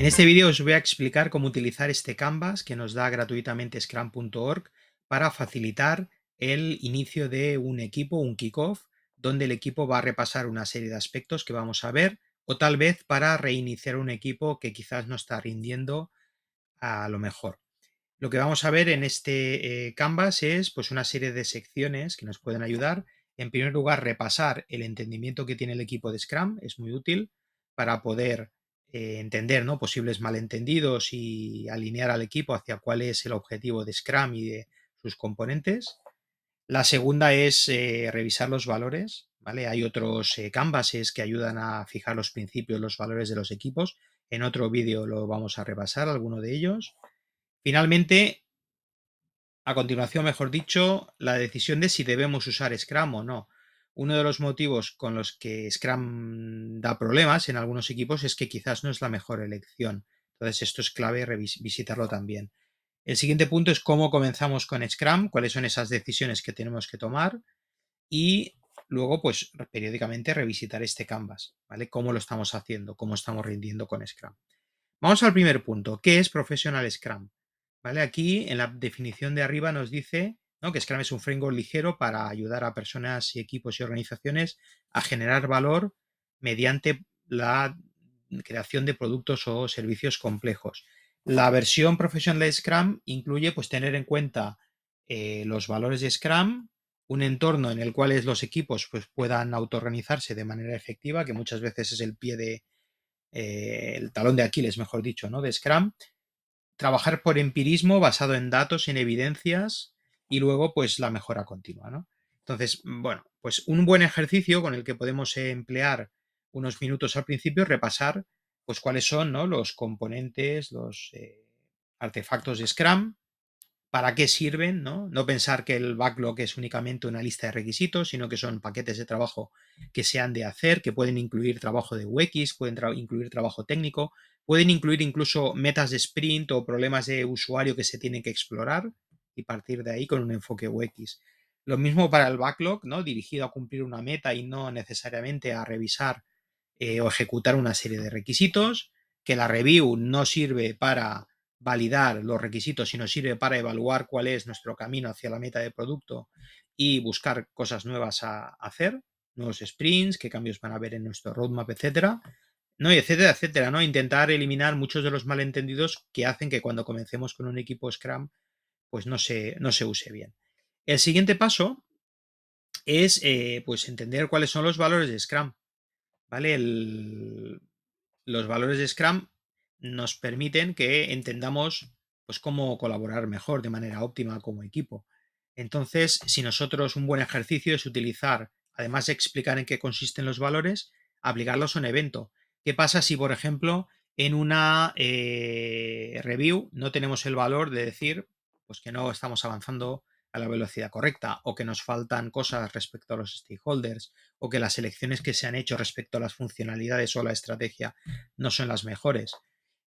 En este vídeo os voy a explicar cómo utilizar este Canvas que nos da gratuitamente scrum.org para facilitar el inicio de un equipo, un kickoff, donde el equipo va a repasar una serie de aspectos que vamos a ver, o tal vez para reiniciar un equipo que quizás no está rindiendo a lo mejor. Lo que vamos a ver en este Canvas es pues, una serie de secciones que nos pueden ayudar. En primer lugar, repasar el entendimiento que tiene el equipo de Scrum, es muy útil para poder entender, ¿no?, posibles malentendidos y alinear al equipo hacia cuál es el objetivo de Scrum y de sus componentes. La segunda es revisar los valores, ¿vale? Hay otros canvases que ayudan a fijar los principios, los valores de los equipos. En otro vídeo lo vamos a repasar, alguno de ellos. Finalmente, a continuación, mejor dicho, la decisión de si debemos usar Scrum o no. Uno de los motivos con los que Scrum da problemas en algunos equipos es que quizás no es la mejor elección. Entonces, esto es clave visitarlo también. El siguiente punto es cómo comenzamos con Scrum, cuáles son esas decisiones que tenemos que tomar y luego, pues, periódicamente revisitar este Canvas, ¿vale? Cómo lo estamos haciendo, cómo estamos rindiendo con Scrum. Vamos al primer punto. ¿Qué es Professional Scrum? ¿Vale? Aquí en la definición de arriba nos dice, ¿no?, que Scrum es un framework ligero para ayudar a personas y equipos y organizaciones a generar valor mediante la creación de productos o servicios complejos. La versión Professional de Scrum incluye pues, tener en cuenta los valores de Scrum, un entorno en el cual los equipos pues, puedan autoorganizarse de manera efectiva, que muchas veces es el pie de, el talón de Aquiles, mejor dicho, ¿no?, de Scrum. Trabajar por empirismo basado en datos, en evidencias y luego pues la mejora continua, ¿no? Entonces, bueno, pues un buen ejercicio con el que podemos emplear unos minutos al principio es repasar pues cuáles son, ¿no?, los componentes, los artefactos de Scrum, para qué sirven, ¿no? No pensar que el backlog es únicamente una lista de requisitos, sino que son paquetes de trabajo que se han de hacer, que pueden incluir trabajo de UX, pueden incluir trabajo técnico, pueden incluir incluso metas de sprint o problemas de usuario que se tienen que explorar y partir de ahí con un enfoque UX. Lo mismo para el backlog, ¿no?, dirigido a cumplir una meta y no necesariamente a revisar o ejecutar una serie de requisitos, que la review no sirve para validar los requisitos, sino sirve para evaluar cuál es nuestro camino hacia la meta de producto y buscar cosas nuevas a hacer, nuevos sprints, qué cambios van a haber en nuestro roadmap, etcétera, ¿no? Y etcétera, etcétera, ¿no? Intentar eliminar muchos de los malentendidos que hacen que cuando comencemos con un equipo Scrum, pues no se use bien. El siguiente paso es pues entender cuáles son los valores de Scrum, ¿vale? Los valores de Scrum nos permiten que entendamos pues, cómo colaborar mejor de manera óptima como equipo. Entonces, si nosotros un buen ejercicio es utilizar, además de explicar en qué consisten los valores, aplicarlos a un evento. ¿Qué pasa si, por ejemplo, en una review no tenemos el valor de decir pues, que no estamos avanzando a la velocidad correcta o que nos faltan cosas respecto a los stakeholders o que las elecciones que se han hecho respecto a las funcionalidades o la estrategia no son las mejores?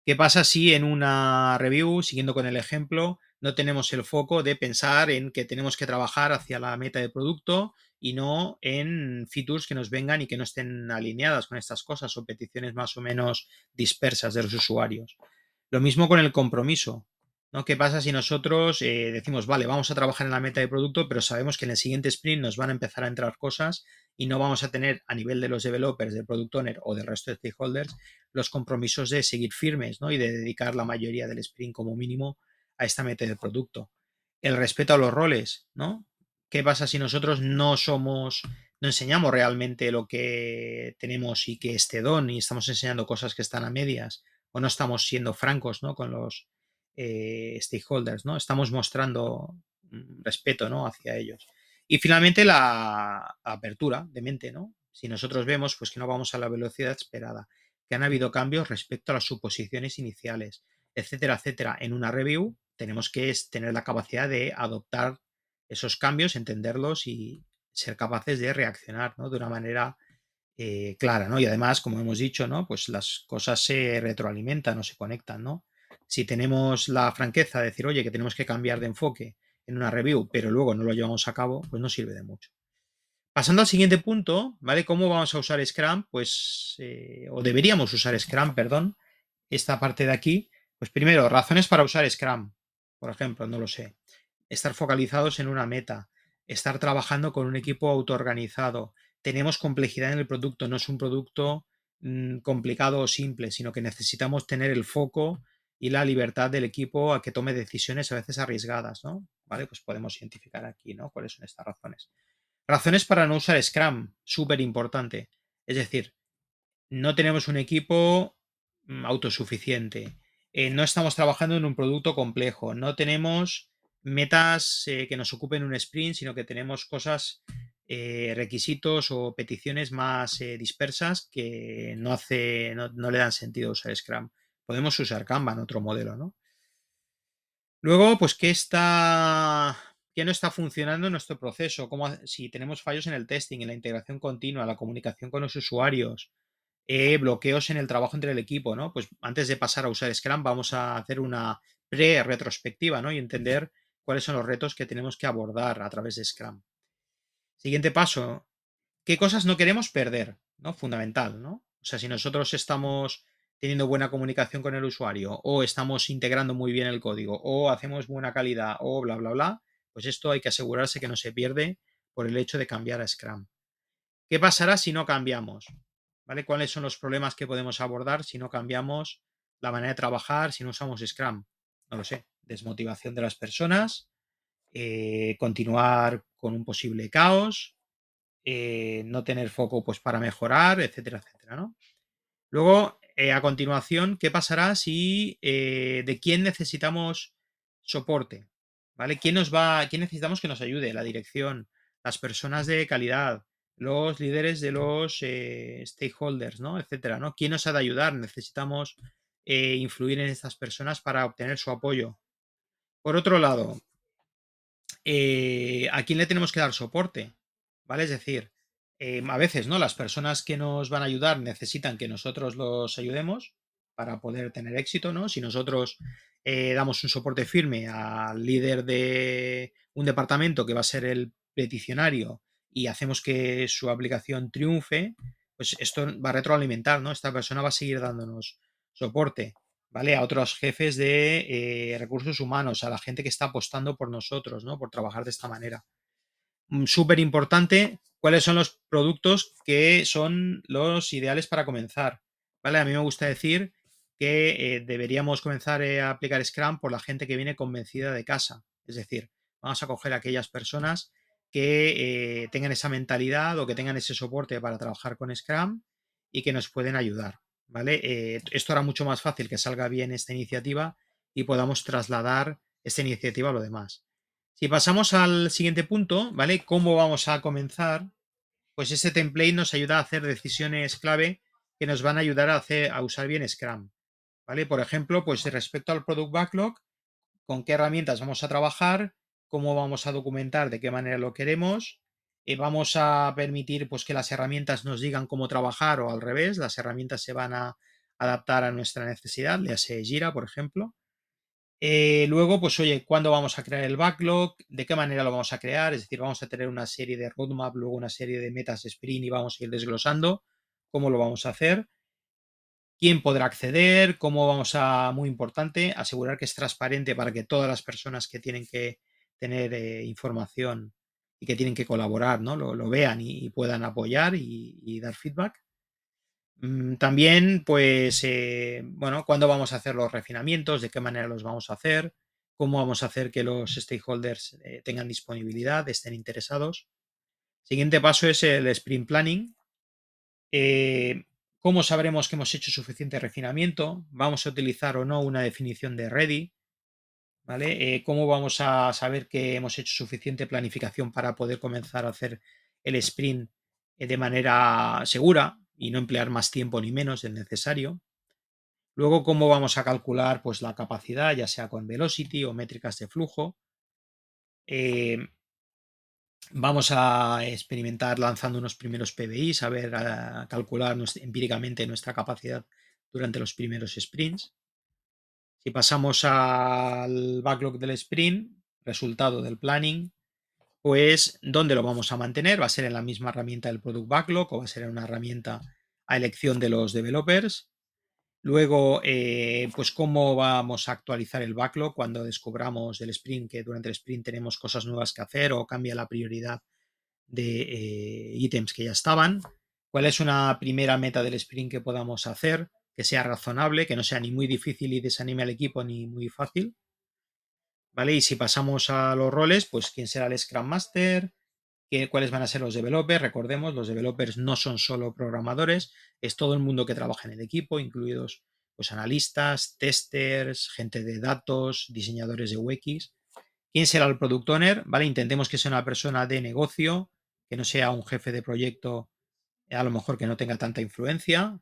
¿Qué pasa si en una review, siguiendo con el ejemplo, no tenemos el foco de pensar en que tenemos que trabajar hacia la meta de producto y no en features que nos vengan y que no estén alineadas con estas cosas o peticiones más o menos dispersas de los usuarios? Lo mismo con el compromiso, ¿no? ¿Qué pasa si nosotros decimos, vale, vamos a trabajar en la meta de producto, pero sabemos que en el siguiente sprint nos van a empezar a entrar cosas y no vamos a tener a nivel de los developers, del product owner o del resto de stakeholders los compromisos de seguir firmes, ¿no?, y de dedicar la mayoría del sprint como mínimo a esta meta de producto? El respeto a los roles, ¿no? ¿Qué pasa si nosotros no enseñamos realmente lo que tenemos y que este don y estamos enseñando cosas que están a medias o no estamos siendo francos, ¿no?, con los stakeholders, ¿no? Estamos mostrando respeto, ¿no?, hacia ellos. Y finalmente la apertura de mente, ¿no? Si nosotros vemos pues, que no vamos a la velocidad esperada, que han habido cambios respecto a las suposiciones iniciales, etcétera, etcétera, en una review tenemos que tener la capacidad de adoptar esos cambios, entenderlos y ser capaces de reaccionar, ¿no?, de una manera clara, ¿no? Y además, como hemos dicho, ¿no?, pues las cosas se retroalimentan o se conectan, ¿no? Si tenemos la franqueza de decir, oye, que tenemos que cambiar de enfoque en una review, pero luego no lo llevamos a cabo, pues no sirve de mucho. Pasando al siguiente punto, ¿vale? ¿Cómo vamos a usar Scrum? Pues, o deberíamos usar Scrum, perdón, esta parte de aquí, pues primero, razones para usar Scrum, por ejemplo, no lo sé. Estar focalizados en una meta, estar trabajando con un equipo autoorganizado. Tenemos complejidad en el producto, no es un producto complicado o simple, sino que necesitamos tener el foco y la libertad del equipo a que tome decisiones a veces arriesgadas, ¿no? ¿Vale? Pues podemos identificar aquí, ¿no? ¿Cuáles son estas razones? Razones para no usar Scrum, súper importante. Es decir, no tenemos un equipo autosuficiente, no estamos trabajando en un producto complejo, no tenemos metas que nos ocupen un sprint, sino que tenemos cosas, requisitos o peticiones más dispersas que no le dan sentido usar Scrum. Podemos usar Kanban, otro modelo, ¿no? Luego, pues, ¿qué no está funcionando en nuestro proceso? Si tenemos fallos en el testing, en la integración continua, la comunicación con los usuarios, bloqueos en el trabajo entre el equipo, ¿no? Pues antes de pasar a usar Scrum, vamos a hacer una pre-retrospectiva, ¿no? Y entender cuáles son los retos que tenemos que abordar a través de Scrum. Siguiente paso, ¿qué cosas no queremos perder? ¿No? Fundamental, ¿no? O sea, si nosotros estamos teniendo buena comunicación con el usuario, o estamos integrando muy bien el código, o hacemos buena calidad, o bla, bla, bla, pues esto hay que asegurarse que no se pierde por el hecho de cambiar a Scrum. ¿Qué pasará si no cambiamos? ¿Vale? ¿Cuáles son los problemas que podemos abordar si no cambiamos la manera de trabajar, si no usamos Scrum? No lo sé. Desmotivación de las personas, continuar con un posible caos, no tener foco pues, para mejorar, etcétera, etcétera, ¿no? Luego, a continuación, ¿qué pasará si de quién necesitamos soporte? ¿Vale? ¿Quién necesitamos que nos ayude? La dirección, las personas de calidad, los líderes de los stakeholders, ¿no? Etcétera, ¿no? ¿Quién nos ha de ayudar? Necesitamos influir en estas personas para obtener su apoyo. Por otro lado, ¿a quién le tenemos que dar soporte? ¿Vale? Es decir, a veces, ¿no? Las personas que nos van a ayudar necesitan que nosotros los ayudemos para poder tener éxito, ¿no? Si nosotros damos un soporte firme al líder de un departamento que va a ser el peticionario y hacemos que su aplicación triunfe, pues esto va a retroalimentar, ¿no? Esta persona va a seguir dándonos soporte. ¿Vale? A otros jefes de recursos humanos, a la gente que está apostando por nosotros, ¿no? Por trabajar de esta manera. Súper importante, ¿cuáles son los productos que son los ideales para comenzar? ¿Vale? A mí me gusta decir que deberíamos comenzar a aplicar Scrum por la gente que viene convencida de casa. Es decir, vamos a coger a aquellas personas que tengan esa mentalidad o que tengan ese soporte para trabajar con Scrum y que nos pueden ayudar. ¿Vale? Esto hará mucho más fácil que salga bien esta iniciativa y podamos trasladar esta iniciativa a lo demás. Si pasamos al siguiente punto, ¿vale? ¿Cómo vamos a comenzar? Pues este template nos ayuda a hacer decisiones clave que nos van a ayudar a usar bien Scrum, ¿vale? Por ejemplo, pues respecto al Product Backlog, ¿con qué herramientas vamos a trabajar? ¿Cómo vamos a documentar? ¿De qué manera lo queremos? Vamos a permitir pues, que las herramientas nos digan cómo trabajar o al revés, las herramientas se van a adaptar a nuestra necesidad, ya sea Jira, por ejemplo. Luego, pues oye, ¿cuándo vamos a crear el backlog? ¿De qué manera lo vamos a crear? Es decir, vamos a tener una serie de roadmap, luego una serie de metas de sprint y vamos a ir desglosando cómo lo vamos a hacer. ¿Quién podrá acceder? ¿Cómo vamos a, muy importante, asegurar que es transparente para que todas las personas que tienen que tener información y que tienen que colaborar, ¿no? Lo vean y puedan apoyar y dar feedback? También, pues, bueno, cuándo vamos a hacer los refinamientos, de qué manera los vamos a hacer, cómo vamos a hacer que los stakeholders tengan disponibilidad, estén interesados. Siguiente paso es el sprint planning. Eh, ¿Cómo sabremos que hemos hecho suficiente refinamiento? ¿Vamos a utilizar o no una definición de ready? ¿Vale? ¿Cómo vamos a saber que hemos hecho suficiente planificación para poder comenzar a hacer el sprint de manera segura y no emplear más tiempo ni menos del necesario? Luego, ¿cómo vamos a calcular pues, la capacidad, ya sea con velocity o métricas de flujo? Eh, Vamos a experimentar lanzando unos primeros PBIs, a ver, a calcular empíricamente nuestra capacidad durante los primeros sprints. Si pasamos al backlog del sprint, resultado del planning, pues ¿dónde lo vamos a mantener? ¿Va a ser en la misma herramienta del Product Backlog o va a ser en una herramienta a elección de los developers? Luego, pues cómo vamos a actualizar el backlog cuando descubramos el sprint, que durante el sprint tenemos cosas nuevas que hacer o cambia la prioridad de ítems que ya estaban. ¿Cuál es una primera meta del sprint que podamos hacer? Que sea razonable, que no sea ni muy difícil y desanime al equipo, ni muy fácil. ¿Vale? Y si pasamos a los roles, pues quién será el Scrum Master, cuáles van a ser los developers. Recordemos, los developers no son solo programadores, es todo el mundo que trabaja en el equipo, incluidos pues, analistas, testers, gente de datos, diseñadores de UX. ¿Quién será el product owner? ¿Vale? Intentemos que sea una persona de negocio, que no sea un jefe de proyecto, a lo mejor que no tenga tanta influencia.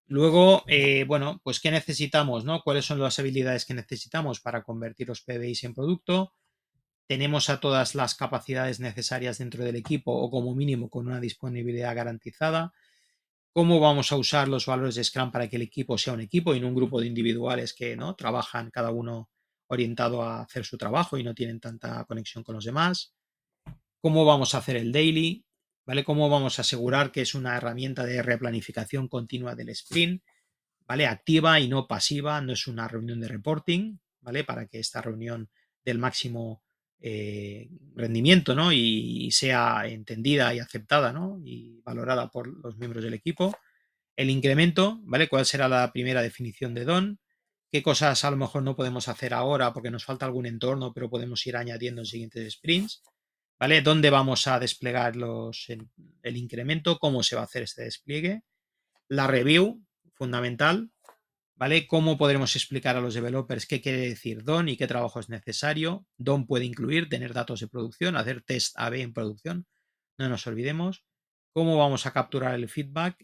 Luego, bueno, pues ¿qué necesitamos? ¿No? ¿Cuáles son las habilidades que necesitamos para convertir los PBIs en producto? ¿Tenemos a todas las capacidades necesarias dentro del equipo o como mínimo con una disponibilidad garantizada? ¿Cómo vamos a usar los valores de Scrum para que el equipo sea un equipo y no un grupo de individuales que no trabajan cada uno orientado a hacer su trabajo y no tienen tanta conexión con los demás? ¿Cómo vamos a hacer el daily? ¿Vale? ¿Cómo vamos a asegurar que es una herramienta de replanificación continua del sprint? ¿Vale? Activa y no pasiva, no es una reunión de reporting, ¿vale? Para que esta reunión del máximo rendimiento, ¿no? Y sea entendida y aceptada, ¿no? Y valorada por los miembros del equipo. El incremento, ¿vale? ¿Cuál será la primera definición de don? ¿Qué cosas a lo mejor no podemos hacer ahora porque nos falta algún entorno, pero podemos ir añadiendo en siguientes sprints? ¿Vale? ¿Dónde vamos a desplegar el incremento? ¿Cómo se va a hacer este despliegue? La review, fundamental, ¿vale? ¿Cómo podremos explicar a los developers qué quiere decir DON y qué trabajo es necesario? DON puede incluir tener datos de producción, hacer test A/B en producción, no nos olvidemos. ¿Cómo vamos a capturar el feedback?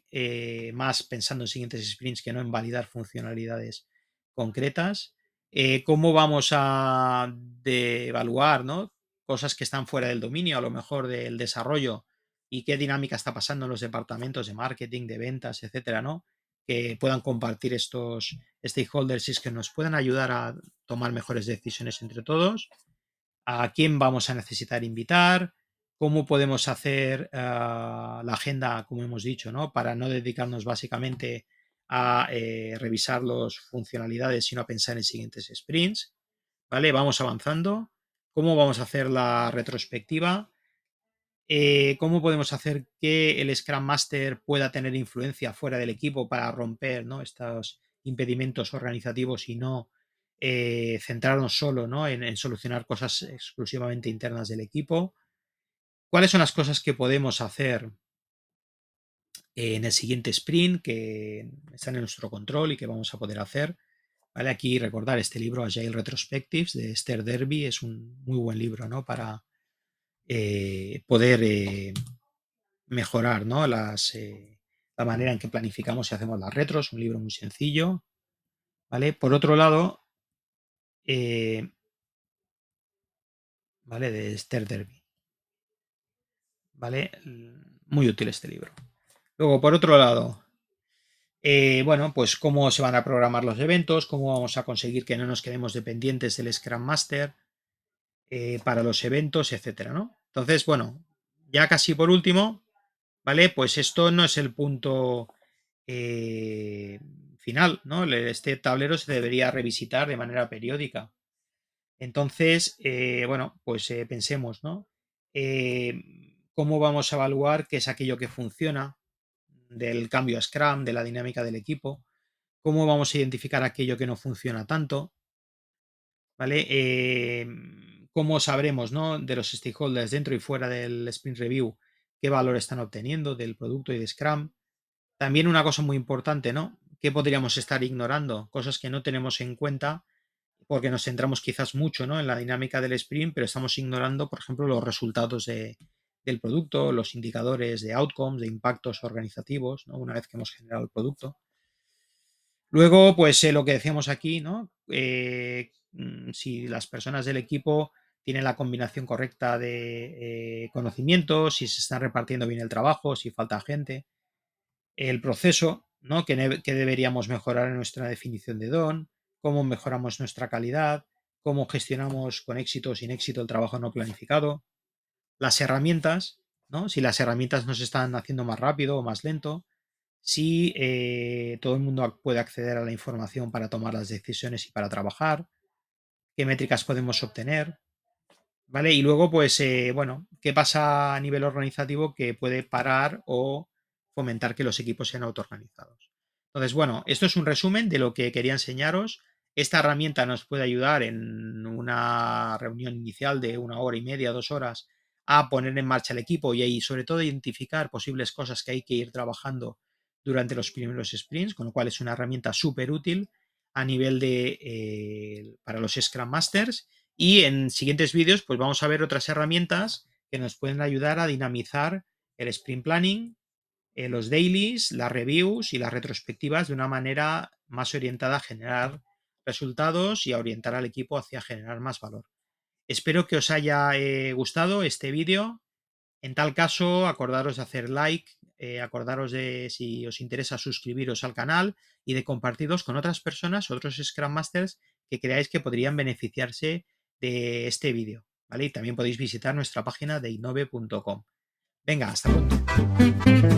Más pensando en siguientes sprints que no en validar funcionalidades concretas. ¿Cómo vamos a evaluar, ¿no? Cosas que están fuera del dominio, a lo mejor del desarrollo, y qué dinámica está pasando en los departamentos de marketing, de ventas, etcétera, ¿no? Que puedan compartir estos stakeholders y es que nos puedan ayudar a tomar mejores decisiones entre todos. ¿A quién vamos a necesitar invitar? ¿Cómo podemos hacer la agenda, como hemos dicho, ¿no? Para no dedicarnos básicamente a revisar las funcionalidades, sino a pensar en siguientes sprints? ¿Vale? Vamos avanzando. ¿Cómo vamos a hacer la retrospectiva? ¿Cómo podemos hacer que el Scrum Master pueda tener influencia fuera del equipo para romper, ¿no? Estos impedimentos organizativos y no centrarnos solo, ¿no? en solucionar cosas exclusivamente internas del equipo? ¿Cuáles son las cosas que podemos hacer en el siguiente sprint que están en nuestro control y que vamos a poder hacer? ¿Vale? Aquí recordar este libro, Agile Retrospectives, de Esther Derby, es un muy buen libro, ¿no? Para poder mejorar, ¿no? La manera en que planificamos y hacemos las retros, un libro muy sencillo, ¿vale? Por otro lado, eh, ¿vale? De Esther Derby, ¿vale? Muy útil este libro. Luego, por otro lado, bueno, pues cómo se van a programar los eventos, cómo vamos a conseguir que no nos quedemos dependientes del Scrum Master para los eventos, etcétera, ¿no? Entonces, bueno, ya casi por último, ¿vale? Pues esto no es el punto eh, final, ¿no? Este tablero se debería revisitar de manera periódica. Entonces, bueno, pues pensemos, ¿no? ¿Cómo vamos a evaluar qué es aquello que funciona del cambio a Scrum, de la dinámica del equipo? ¿Cómo vamos a identificar aquello que no funciona tanto? ¿Vale? ¿Cómo sabremos, ¿no? De los stakeholders dentro y fuera del sprint review qué valor están obteniendo del producto y de Scrum? También una cosa muy importante, ¿no? ¿Qué podríamos estar ignorando? Cosas que no tenemos en cuenta porque nos centramos quizás mucho, ¿no? En la dinámica del sprint, pero estamos ignorando, por ejemplo, los resultados del producto, los indicadores de outcomes, de impactos organizativos, ¿no? Una vez que hemos generado el producto. Luego, pues lo que decíamos aquí, ¿no? Si las personas del equipo tienen la combinación correcta de conocimientos, si se está repartiendo bien el trabajo, si falta gente, el proceso, ¿no? Que deberíamos mejorar en nuestra definición de don, cómo mejoramos nuestra calidad, cómo gestionamos con éxito o sin éxito el trabajo no planificado, las herramientas, ¿no? Si las herramientas nos están haciendo más rápido o más lento, si todo el mundo puede acceder a la información para tomar las decisiones y para trabajar, qué métricas podemos obtener, ¿vale? Y luego, pues, bueno, qué pasa a nivel organizativo que puede parar o fomentar que los equipos sean autoorganizados. Entonces, bueno, esto es un resumen de lo que quería enseñaros. Esta herramienta nos puede ayudar en una reunión inicial de 1 hora y media, 2 horas, a poner en marcha el equipo y ahí, sobre todo, identificar posibles cosas que hay que ir trabajando durante los primeros sprints, con lo cual es una herramienta súper útil a nivel de para los Scrum Masters. Y en siguientes vídeos, pues vamos a ver otras herramientas que nos pueden ayudar a dinamizar el sprint planning, los dailies, las reviews y las retrospectivas de una manera más orientada a generar resultados y a orientar al equipo hacia generar más valor. Espero que os haya gustado este vídeo. En tal caso, acordaros de hacer like, acordaros de, si os interesa, suscribiros al canal y de compartirlos con otras personas, otros Scrum Masters que creáis que podrían beneficiarse de este vídeo, ¿vale? Y también podéis visitar nuestra página de innove.com. Venga, hasta pronto.